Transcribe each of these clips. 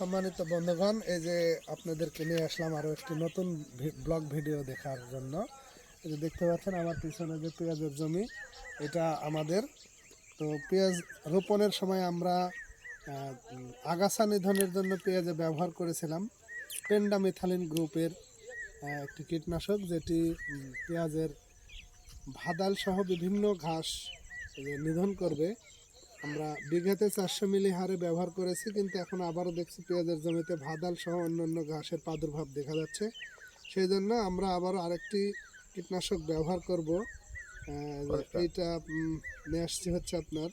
সম্মানিত বন্ধুগণ, এই যে আপনাদেরকে নিয়ে আসলাম আরও একটি নতুন ব্লগ ভিডিও দেখার জন্য। এই যে দেখতে পাচ্ছেন আমার পিছনে যে পেঁয়াজের জমি, এটা আমাদের। তো পেঁয়াজ রোপণের সময় আমরা আগাছা নিধনের জন্য পেঁয়াজে ব্যবহার করেছিলাম পেন্ডামিথালিন গ্রুপের একটি কীটনাশক, যেটি পেঁয়াজের ভাদাল সহ বিভিন্ন ঘাস নিধন করবে। আমরা বিঘাতে 400 মিলি হারে ব্যবহার করেছি, কিন্তু এখন আবারও দেখছি পেঁয়াজের জমিতে ভাদাল সহ অন্যান্য ঘাসের প্রাদুর্ভাব দেখা যাচ্ছে। সেই জন্য আমরা আবারও আরেকটি কীটনাশক ব্যবহার করব। এইটা নিয়ে আসছি হচ্ছে আপনার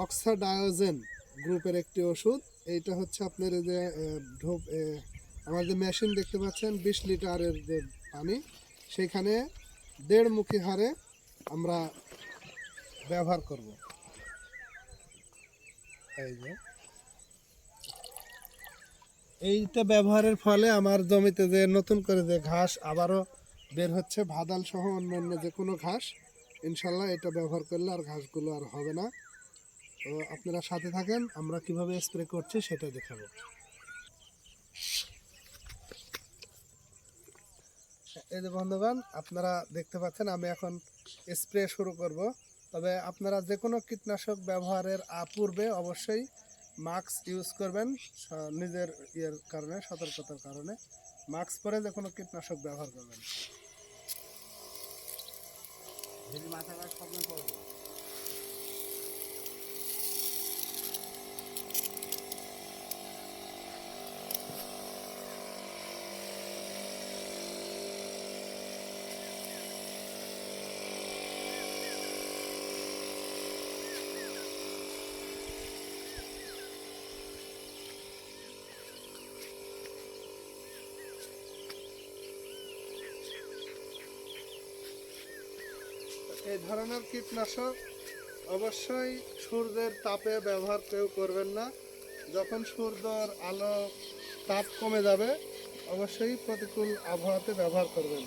অক্সাডায়োজেন গ্রুপের একটি ওষুধ। এইটা হচ্ছে আপনার এই যে আমার যে মেশিন দেখতে পাচ্ছেন 20 লিটারের যে পানি, সেইখানে 1.5 মুখি হারে আমরা ব্যবহার করব। এই যে এইটা ব্যবহারের ফলে আমার জমিতে যে নতুন করে যে ঘাস আবারও বের হচ্ছে, ভাদাল সহ অন্যান্য যে কোনো ঘাস, ইনশাল্লাহ এটা ব্যবহার করলে আর ঘাসগুলো আর হবে না। তো আপনারা সাথে থাকেন, আমরা কিভাবে স্প্রে করছি সেটা দেখাবো। এই যে বন্ধুগণ, আপনারা দেখতে পাচ্ছেন আমি এখন স্প্রে শুরু করব। তবে আপনারা যে কোনো কীটনাশক ব্যবহারের পূর্বে অবশ্যই মাস্ক ইউজ করবেন, নিজের কারণে, সতর্কতার কারণে মাস্ক পরে যে কোনো কীটনাশক ব্যবহার করবেন। এই ধরনের কীটনাশক অবশ্যই সূর্যের তাপে ব্যবহার কেউ করবেন না। যখন সূর্যের আলো তাপ কমে যাবে, অবশ্যই প্রতিকূল আবহাওয়াতে ব্যবহার করবেন।